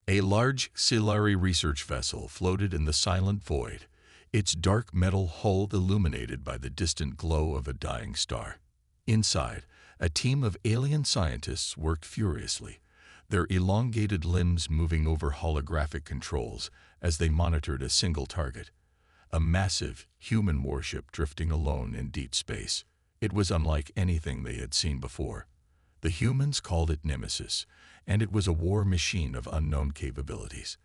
A large Xilari research vessel floated in the silent void, its dark metal hull illuminated by the distant glow of a dying star. Inside, a team of alien scientists worked furiously, their elongated limbs moving over holographic controls as they monitored a single target, a massive human warship drifting alone in deep space. It was unlike anything they had seen before. The humans called it Nemesis, and it was a war machine of unknown capabilities.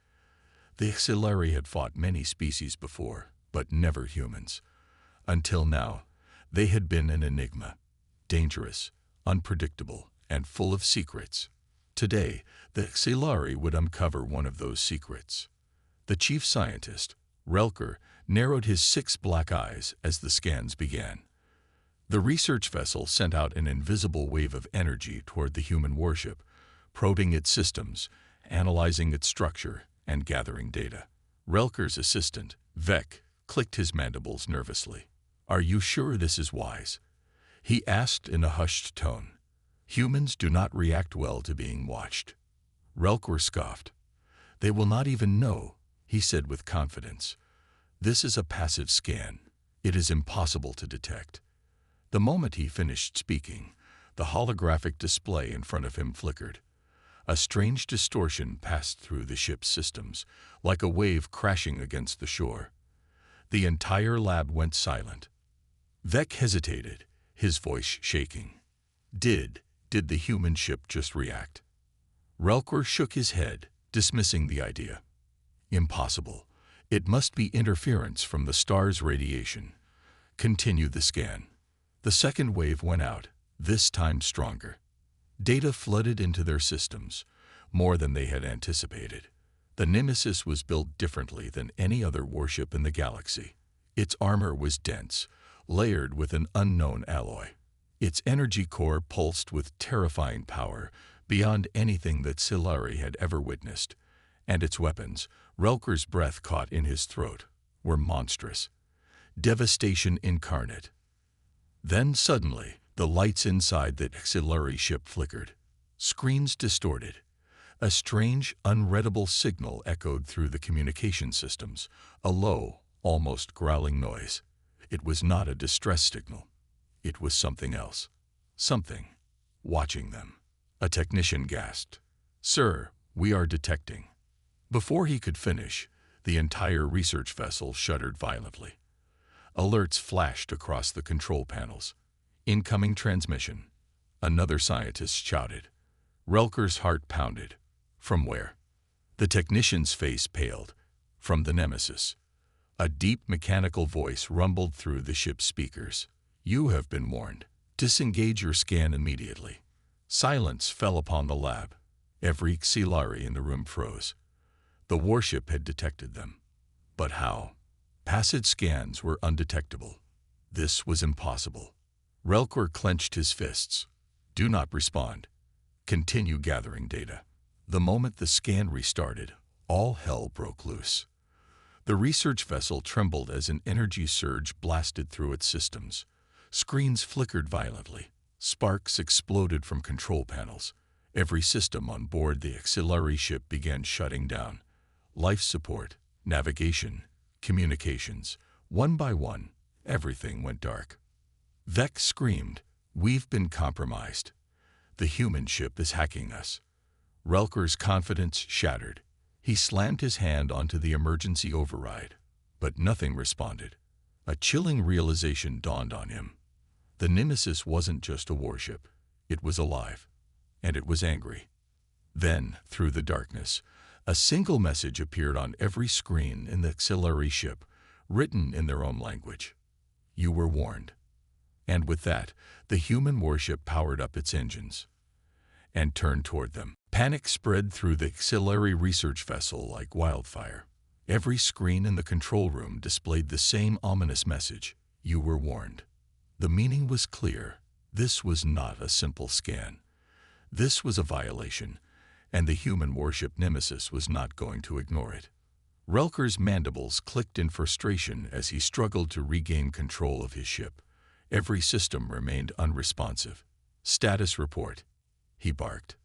The Xilari had fought many species before, but never humans. Until now, they had been an enigma, dangerous, unpredictable, and full of secrets. Today, the Xilari would uncover one of those secrets. The chief scientist, Relker, narrowed his 6 black eyes as the scans began. The research vessel sent out an invisible wave of energy toward the human warship, probing its systems, analyzing its structure, and gathering data. Relker's assistant, Vec, clicked his mandibles nervously. "Are you sure this is wise?" he asked in a hushed tone. "Humans do not react well to being watched." Relker scoffed. "They will not even know," he said with confidence. "This is a passive scan. It is impossible to detect." The moment he finished speaking, the holographic display in front of him flickered. A strange distortion passed through the ship's systems, like a wave crashing against the shore. The entire lab went silent. Vec hesitated, his voice shaking. Did the human ship just react? Relker shook his head, dismissing the idea. "Impossible. It must be interference from the star's radiation." Continue the scan. The second wave went out, this time stronger. Data flooded into their systems, more than they had anticipated. The Nemesis was built differently than any other warship in the galaxy. Its armor was dense, layered with an unknown alloy. Its energy core pulsed with terrifying power beyond anything that Xilari had ever witnessed. And its weapons, Relker's breath caught in his throat, were monstrous. Devastation incarnate. Then suddenly, the lights inside the Xilari ship flickered. Screens distorted. A strange, unreadable signal echoed through the communication systems, a low, almost growling noise. It was not a distress signal. It was something else. Something watching them. A technician gasped. "Sir, we are detecting." Before he could finish, the entire research vessel shuddered violently. Alerts flashed across the control panels. "Incoming transmission," another scientist shouted. Relker's heart pounded. From where? The technician's face paled. From the Nemesis. A deep mechanical voice rumbled through the ship's speakers. "You have been warned. Disengage your scan immediately." Silence fell upon the lab. Every Xilari in the room froze. The warship had detected them. But how? Passive scans were undetectable. This was impossible. Relker clenched his fists. "Do not respond. Continue gathering data." The moment the scan restarted, all hell broke loose. The research vessel trembled as an energy surge blasted through its systems. Screens flickered violently. Sparks exploded from control panels. Every system on board the Xilari ship began shutting down. Life support, navigation, communications. One by one, everything went dark. Vec screamed, "We've been compromised. The human ship is hacking us." Relker's confidence shattered. He slammed his hand onto the emergency override, but nothing responded. A chilling realization dawned on him. The Nemesis wasn't just a warship. It was alive, and it was angry. Then, through the darkness, a single message appeared on every screen in the Xilari ship, written in their own language. "You were warned." And with that, the human warship powered up its engines and turned toward them. Panic spread through the Xilari research vessel like wildfire. Every screen in the control room displayed the same ominous message: "You were warned." The meaning was clear. This was not a simple scan. This was a violation, and the human warship Nemesis was not going to ignore it. Relker's mandibles clicked in frustration as he struggled to regain control of his ship. Every system remained unresponsive. "Status report," he barked.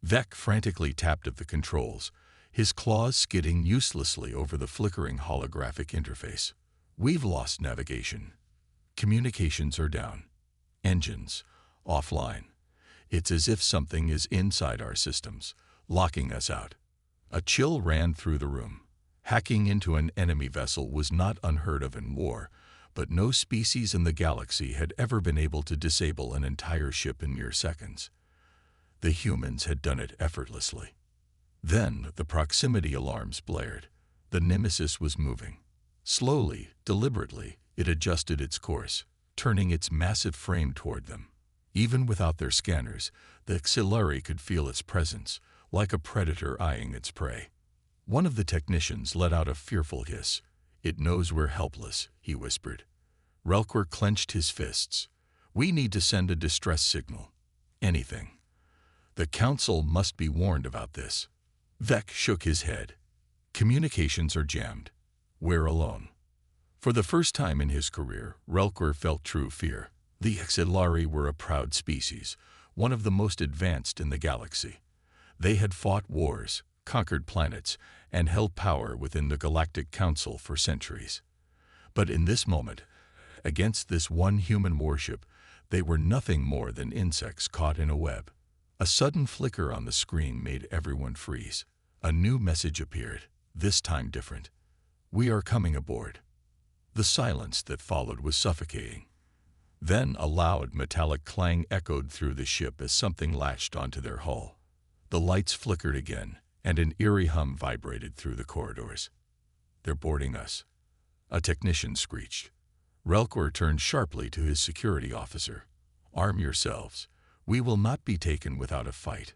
Vec frantically tapped at the controls, his claws skidding uselessly over the flickering holographic interface. We've lost navigation. Communications are down. Engines offline. It's as if something is inside our systems, locking us out. A chill ran through the room. Hacking into an enemy vessel was not unheard of in war, but no species in the galaxy had ever been able to disable an entire ship in mere seconds. The humans had done it effortlessly. Then the proximity alarms blared. The Nemesis was moving. Slowly, deliberately, it adjusted its course, turning its massive frame toward them. Even without their scanners, the Xilari could feel its presence, like a predator eyeing its prey. One of the technicians let out a fearful hiss. "It knows we're helpless," he whispered. Relquer clenched his fists. "We need to send a distress signal. Anything. The Council must be warned about this." Vec shook his head. "Communications are jammed. We're alone." For the first time in his career, Relquer felt true fear. The Xilari were a proud species, one of the most advanced in the galaxy. They had fought wars, conquered planets, and held power within the Galactic Council for centuries. But in this moment, against this one human warship, they were nothing more than insects caught in a web. A sudden flicker on the screen made everyone freeze. A new message appeared, this time different. "We are coming aboard." The silence that followed was suffocating. Then a loud metallic clang echoed through the ship as something latched onto their hull. The lights flickered again, and an eerie hum vibrated through the corridors. "They're boarding us," a technician screeched. Relquer turned sharply to his security officer. "Arm yourselves. We will not be taken without a fight."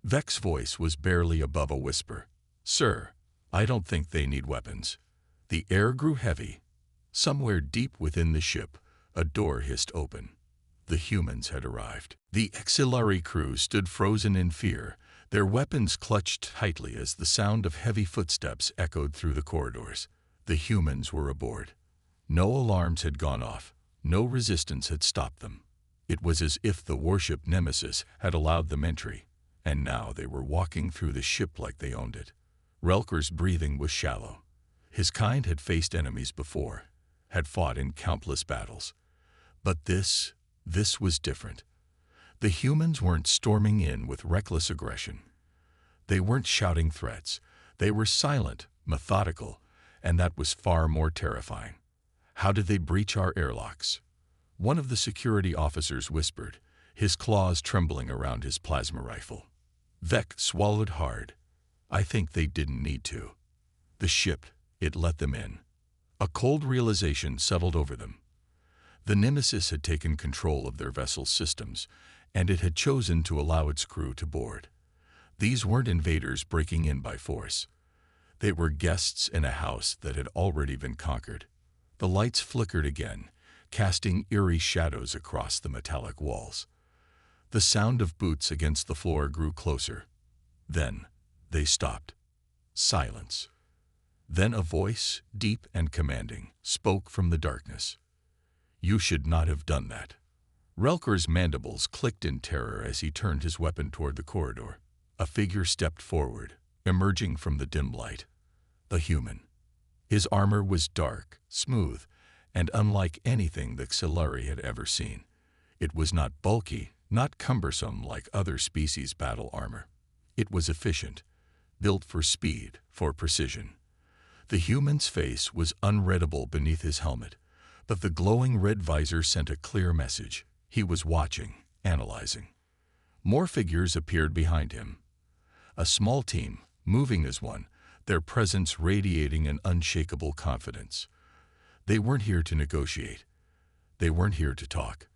Vec's voice was barely above a whisper. "Sir, I don't think they need weapons." The air grew heavy. Somewhere deep within the ship, a door hissed open. The humans had arrived. The Xilari crew stood frozen in fear, their weapons clutched tightly as the sound of heavy footsteps echoed through the corridors. The humans were aboard. No alarms had gone off. No resistance had stopped them. It was as if the warship Nemesis had allowed them entry, and now they were walking through the ship like they owned it. Relquer's breathing was shallow. His kind had faced enemies before, had fought in countless battles. But this was different. The humans weren't storming in with reckless aggression. They weren't shouting threats. They were silent, methodical, and that was far more terrifying. How did they breach our airlocks? One of the security officers whispered, his claws trembling around his plasma rifle. Vec swallowed hard. "I think they didn't need to. The ship, it let them in." A cold realization settled over them. The Nemesis had taken control of their vessel's systems, and it had chosen to allow its crew to board. These weren't invaders breaking in by force. They were guests in a house that had already been conquered. The lights flickered again, casting eerie shadows across the metallic walls. The sound of boots against the floor grew closer. Then they stopped. Silence. Then a voice, deep and commanding, spoke from the darkness. "You should not have done that." Relquer's mandibles clicked in terror as he turned his weapon toward the corridor. A figure stepped forward, emerging from the dim light. A human. His armor was dark, smooth, and unlike anything the Xilari had ever seen. It was not bulky, not cumbersome like other species' battle armor. It was efficient, built for speed, for precision. The human's face was unreadable beneath his helmet, but the glowing red visor sent a clear message. He was watching, analyzing. More figures appeared behind him. A small team, moving as one, their presence radiating an unshakable confidence. They weren't here to negotiate. They weren't here to talk.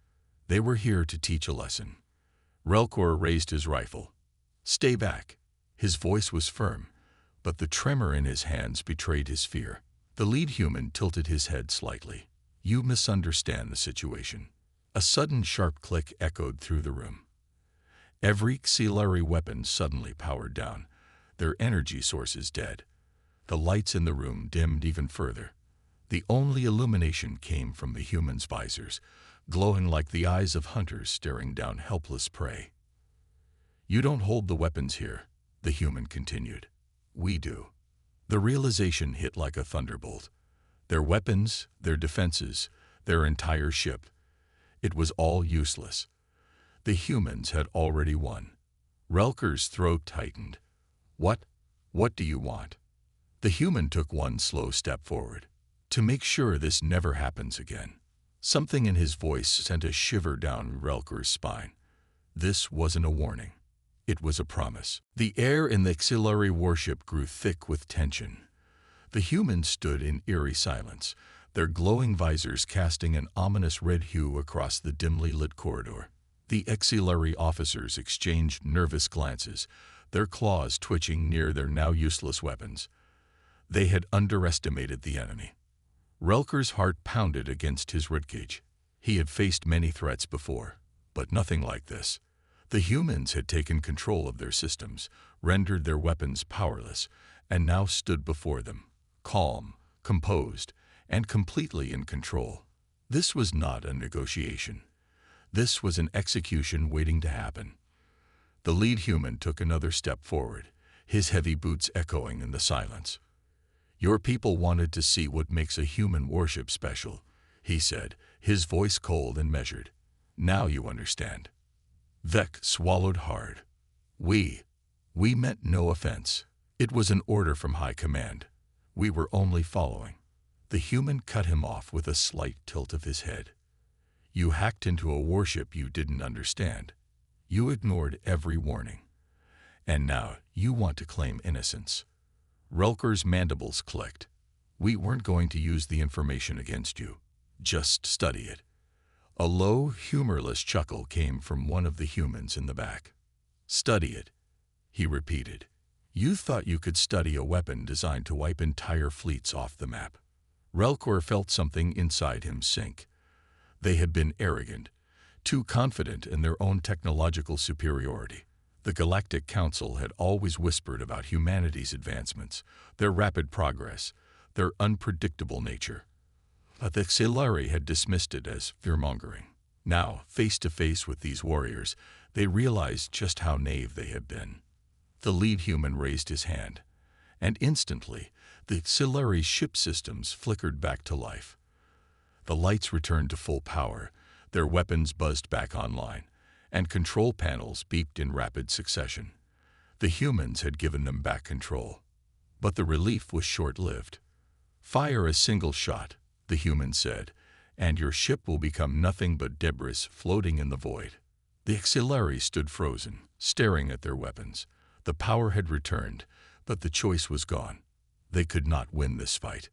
They were here to teach a lesson. Relquer raised his rifle. "Stay back." His voice was firm, but the tremor in his hands betrayed his fear. The lead human tilted his head slightly. "You misunderstand the situation." A sudden sharp click echoed through the room. Every Xilari weapon suddenly powered down, their energy sources dead. The lights in the room dimmed even further. The only illumination came from the humans' visors, glowing like the eyes of hunters staring down helpless prey. "You don't hold the weapons here," the human continued. We do. The realization hit like a thunderbolt. Their weapons, their defenses, their entire ship. It was all useless. The humans had already won. Relker's throat tightened. What? What do you want? The human took one slow step forward. To make sure this never happens again. Something in his voice sent a shiver down Relker's spine. This wasn't a warning. It was a promise. The air in the auxiliary warship grew thick with tension. The humans stood in eerie silence, their glowing visors casting an ominous red hue across the dimly lit corridor. The auxiliary officers exchanged nervous glances, their claws twitching near their now useless weapons. They had underestimated the enemy. Relker's heart pounded against his ribcage. He had faced many threats before, but nothing like this. The humans had taken control of their systems, rendered their weapons powerless, and now stood before them, calm, composed, and completely in control. This was not a negotiation. This was an execution waiting to happen. The lead human took another step forward, his heavy boots echoing in the silence. Your people wanted to see what makes a human warship special, he said, his voice cold and measured. Now you understand. Vec swallowed hard. We meant no offense. It was an order from high command. We were only following. The human cut him off with a slight tilt of his head. You hacked into a warship you didn't understand. You ignored every warning. And now you want to claim innocence. Relker's mandibles clicked. We weren't going to use the information against you. Just study it. A low, humorless chuckle came from one of the humans in the back. Study it, he repeated. You thought you could study a weapon designed to wipe entire fleets off the map. Relker felt something inside him sink. They had been arrogant, too confident in their own technological superiority. The Galactic Council had always whispered about humanity's advancements, their rapid progress, their unpredictable nature. But the auxiliary had dismissed it as fear-mongering. Now, face to face with these warriors, they realized just how naive they had been. The lead human raised his hand, and instantly, the auxiliary's ship systems flickered back to life. The lights returned to full power, their weapons buzzed back online, and control panels beeped in rapid succession. The humans had given them back control. But the relief was short-lived. Fire a single shot, the human said, and your ship will become nothing but debris floating in the void. The auxiliary stood frozen, staring at their weapons. The power had returned, but the choice was gone. They could not win this fight.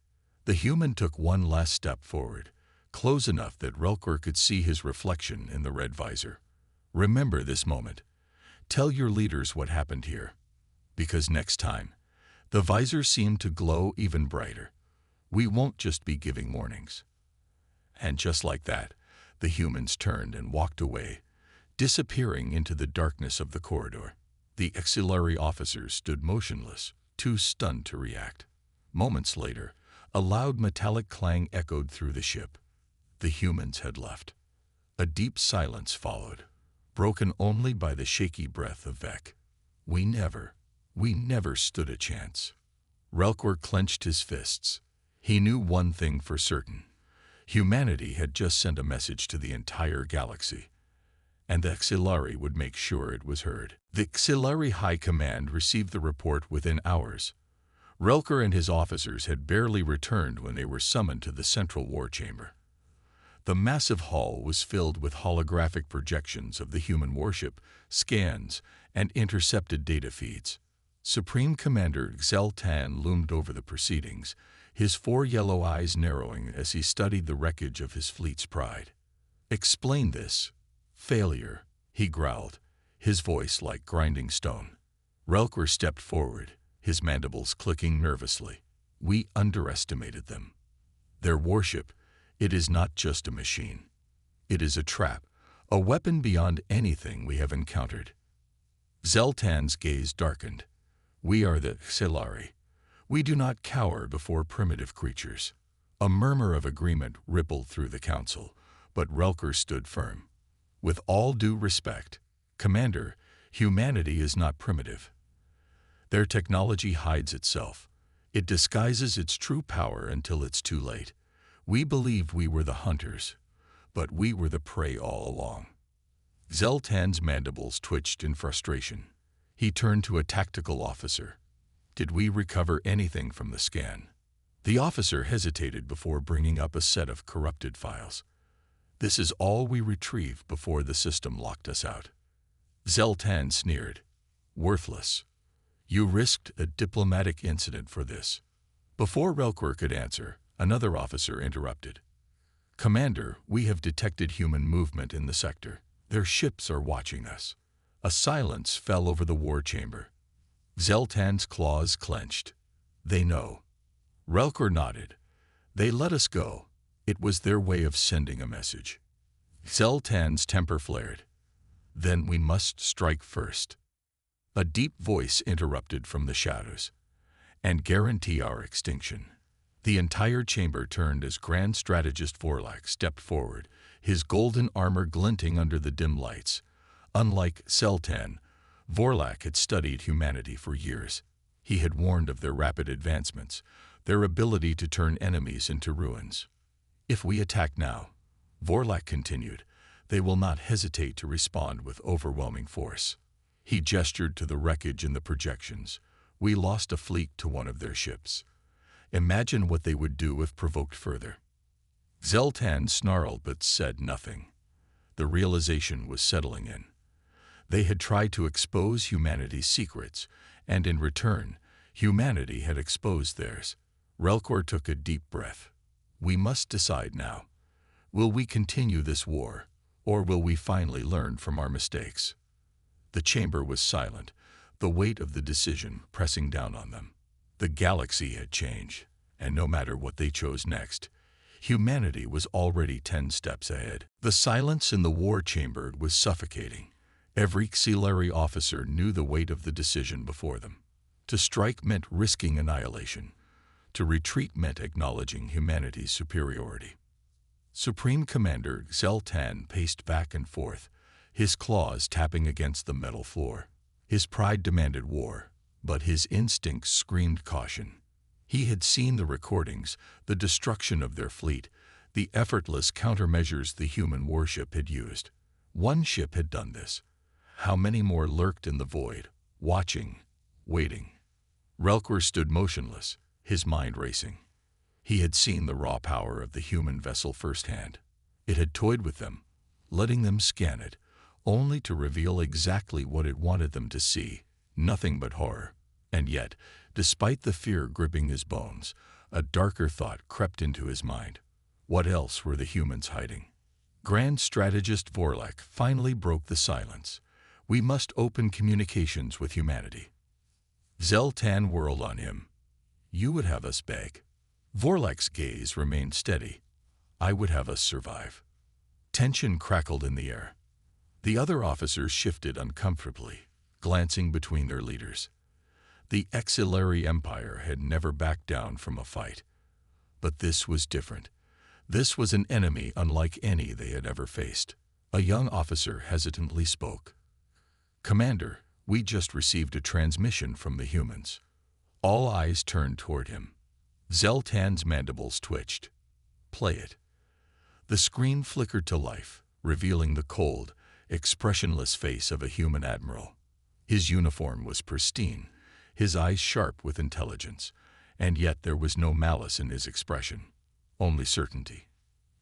The human took one last step forward, close enough that Relker could see his reflection in the red visor. Remember this moment. Tell your leaders what happened here. Because next time, the visor seemed to glow even brighter. We won't just be giving warnings. And just like that, the humans turned and walked away, disappearing into the darkness of the corridor. The auxiliary officers stood motionless, too stunned to react. Moments later, a loud metallic clang echoed through the ship. The humans had left. A deep silence followed, broken only by the shaky breath of Vec. We never stood a chance. Relker clenched his fists. He knew one thing for certain. Humanity had just sent a message to the entire galaxy, and the auxiliary would make sure it was heard. The auxiliary high command received the report within hours. Relker and his officers had barely returned when they were summoned to the central war chamber. The massive hall was filled with holographic projections of the human warship, scans, and intercepted data feeds. Supreme Commander Xeltan loomed over the proceedings, his 4 yellow eyes narrowing as he studied the wreckage of his fleet's pride. Explain this. Failure, he growled, his voice like grinding stone. Relker stepped forward, his mandibles clicking nervously. We underestimated them. Their warship, it is not just a machine. It is a trap, a weapon beyond anything we have encountered. Xeltan's gaze darkened. We are the auxiliary. We do not cower before primitive creatures. A murmur of agreement rippled through the council, but Relker stood firm. With all due respect, Commander, humanity is not primitive. Their technology hides itself. It disguises its true power until it's too late. We believed we were the hunters, but we were the prey all along. Zeltan's mandibles twitched in frustration. He turned to a tactical officer. Did we recover anything from the scan? The officer hesitated before bringing up a set of corrupted files. This is all we retrieved before the system locked us out. Zeltan sneered. Worthless. You risked a diplomatic incident for this. Before Relkor could answer, another officer interrupted. Commander, we have detected human movement in the sector. Their ships are watching us. A silence fell over the war chamber. Zeltan's claws clenched. They know. Relkor nodded. They let us go. It was their way of sending a message. Zeltan's temper flared. Then we must strike first. A deep voice interrupted from the shadows. And guarantee our extinction. The entire chamber turned as Grand Strategist Vorlak stepped forward, his golden armor glinting under the dim lights. Unlike Zeltan, Vorlak had studied humanity for years. He had warned of their rapid advancements, their ability to turn enemies into ruins. If we attack now, Vorlak continued, they will not hesitate to respond with overwhelming force. He gestured to the wreckage in the projections. We lost a fleet to one of their ships. Imagine what they would do if provoked further. Zeltan snarled but said nothing. The realization was settling in. They had tried to expose humanity's secrets, and in return, humanity had exposed theirs. Relkor took a deep breath. We must decide now. Will we continue this war, or will we finally learn from our mistakes? The chamber was silent, the weight of the decision pressing down on them. The galaxy had changed, and no matter what they chose next, humanity was already 10 steps ahead. The silence in the war chamber was suffocating. Every auxiliary officer knew the weight of the decision before them. To strike meant risking annihilation. To retreat meant acknowledging humanity's superiority. Supreme Commander Zeltan paced back and forth, his claws tapping against the metal floor. His pride demanded war, but his instincts screamed caution. He had seen the recordings, the destruction of their fleet, the effortless countermeasures the human warship had used. One ship had done this. How many more lurked in the void, watching, waiting? Relkor stood motionless, his mind racing. He had seen the raw power of the human vessel firsthand. It had toyed with them, letting them scan it, only to reveal exactly what it wanted them to see, nothing but horror. And yet, despite the fear gripping his bones, a darker thought crept into his mind. What else were the humans hiding? Grand Strategist Vorlak finally broke the silence. We must open communications with humanity. Zeltan whirled on him. You would have us beg. Vorlak's gaze remained steady. I would have us survive. Tension crackled in the air. The other officers shifted uncomfortably, glancing between their leaders. The Exilary Empire had never backed down from a fight. But this was different. This was an enemy unlike any they had ever faced. A young officer hesitantly spoke. Commander, we just received a transmission from the humans. All eyes turned toward him. Zeltan's mandibles twitched. Play it. The screen flickered to life, revealing the cold, expressionless face of a human admiral. His uniform was pristine, his eyes sharp with intelligence, and yet there was no malice in his expression, only certainty.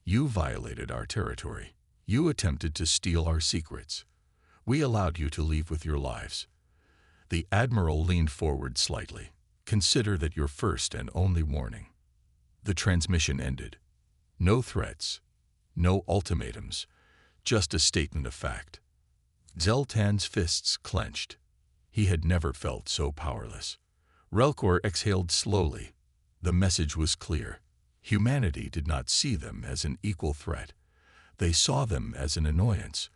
You violated our territory. You attempted to steal our secrets. We allowed you to leave with your lives. The admiral leaned forward slightly. Consider that your first and only warning. The transmission ended. No threats, no ultimatums, just a statement of fact. Zeltan's fists clenched. He had never felt so powerless. Relkor exhaled slowly. The message was clear. Humanity did not see them as an equal threat. They saw them as an annoyance.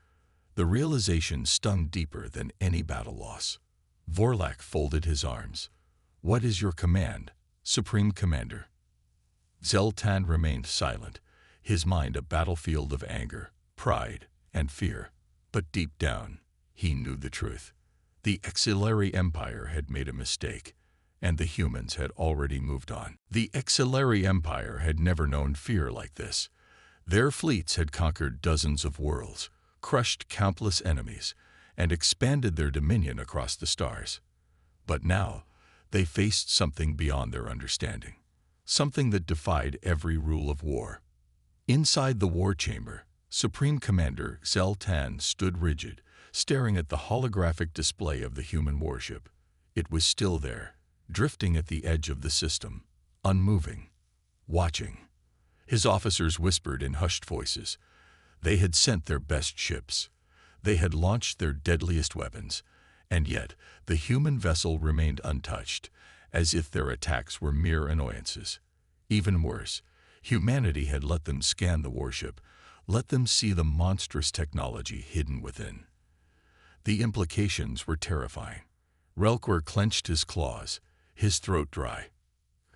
The realization stung deeper than any battle loss. Vorlak folded his arms. What is your command, Supreme Commander? Zeltan remained silent, his mind a battlefield of anger, pride, and fear. But deep down, he knew the truth. The Exilary Empire had made a mistake, and the humans had already moved on. The Exilary Empire had never known fear like this. Their fleets had conquered dozens of worlds, crushed countless enemies, and expanded their dominion across the stars. But now, they faced something beyond their understanding, something that defied every rule of war. Inside the war chamber, Supreme Commander Zell-Tan stood rigid, staring at the holographic display of the human warship. It was still there, drifting at the edge of the system, unmoving, watching. His officers whispered in hushed voices. They had sent their best ships. They had launched their deadliest weapons, and yet the human vessel remained untouched, as if their attacks were mere annoyances. Even worse, humanity had let them scan the warship, let them see the monstrous technology hidden within. The implications were terrifying. Relkor clenched his claws, his throat dry.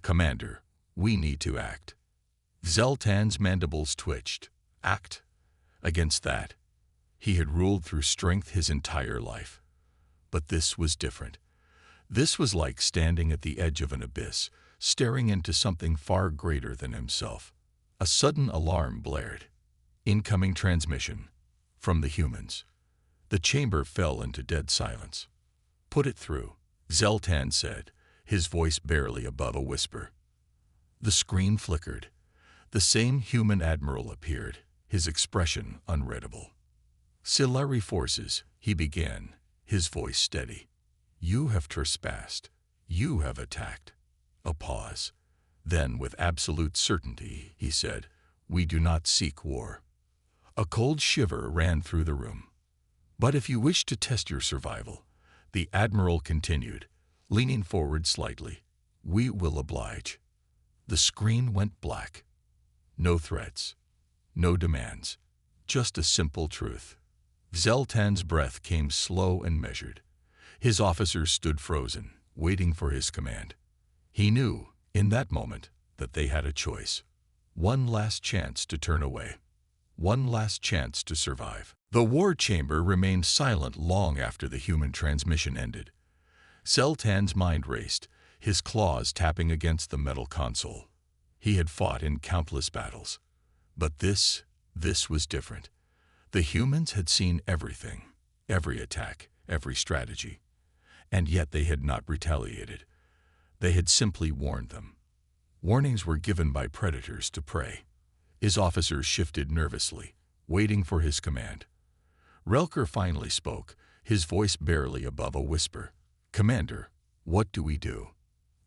"Commander, we need to act." Zell-Tan's mandibles twitched. Act? Against that? He had ruled through strength his entire life. But this was different. This was like standing at the edge of an abyss, staring into something far greater than himself. A sudden alarm blared. Incoming transmission. From the humans. The chamber fell into dead silence. "Put it through," Zell-Tan said, his voice barely above a whisper. The screen flickered. The same human admiral appeared, his expression unreadable. "Silari forces," he began, his voice steady. "You have trespassed. You have attacked." A pause. Then, with absolute certainty, he said, "We do not seek war." A cold shiver ran through the room. "But if you wish to test your survival," the admiral continued, leaning forward slightly, "we will oblige." The screen went black. No threats, no demands, just a simple truth. Zell-Tan's breath came slow and measured. His officers stood frozen, waiting for his command. He knew, in that moment, that they had a choice. One last chance to turn away. One last chance to survive. The war chamber remained silent long after the human transmission ended. Zell-Tan's mind raced, his claws tapping against the metal console. He had fought in countless battles. But this was different. The humans had seen everything, every attack, every strategy. And yet they had not retaliated. They had simply warned them. Warnings were given by predators to prey. His officers shifted nervously, waiting for his command. Relkor finally spoke, his voice barely above a whisper. "Commander, what do we do?"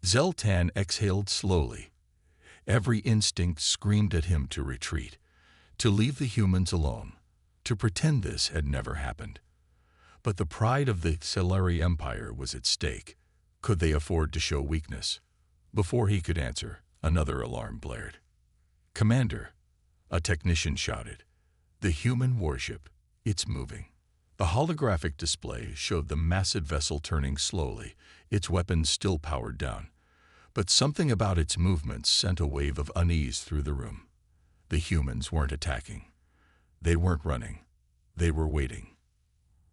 Zell-Tan exhaled slowly. Every instinct screamed at him to retreat, to leave the humans alone, to pretend this had never happened. But the pride of the Exilary Empire was at stake. Could they afford to show weakness? Before he could answer, another alarm blared. "Commander," a technician shouted, "the human warship, it's moving." The holographic display showed the massive vessel turning slowly, its weapons still powered down. But something about its movements sent a wave of unease through the room. The humans weren't attacking. They weren't running. They were waiting.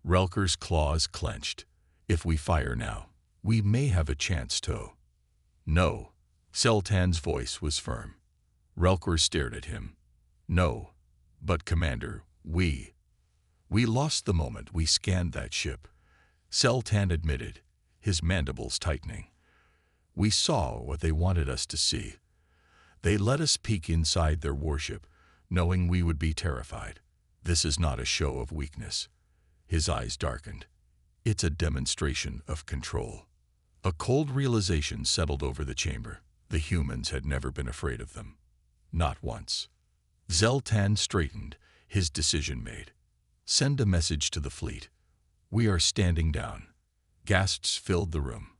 Relkor's claws clenched. "If we fire now, we may have a chance to." "No." Zell-Tan's voice was firm. Relkor stared at him. "No. But Commander, we lost the moment we scanned that ship." Zell-Tan admitted, his mandibles tightening. "We saw what they wanted us to see. They let us peek inside their warship, knowing we would be terrified. This is not a show of weakness." His eyes darkened. "It's a demonstration of control." A cold realization settled over the chamber. The humans had never been afraid of them. Not once. Zell-Tan straightened, his decision made. "Send a message to the fleet. We are standing down." Gasps filled the room.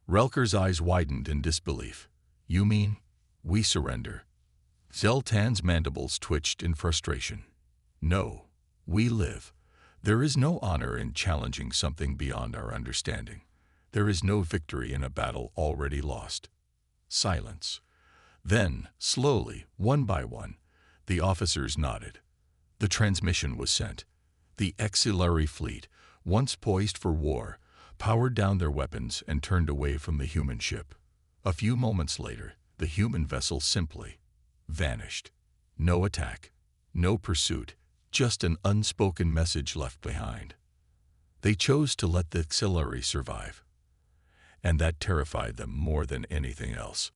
Relkor's eyes widened in disbelief. "You mean, we surrender?" Zell-Tan's mandibles twitched in frustration. "No, we live. There is no honor in challenging something beyond our understanding. There is no victory in a battle already lost." Silence. Then, slowly, one by one, the officers nodded. The transmission was sent. The Exilary fleet, once poised for war, powered down their weapons, and turned away from the human ship. A few moments later, the human vessel simply vanished. No attack, no pursuit, just an unspoken message left behind. They chose to let the auxiliary survive, and that terrified them more than anything else.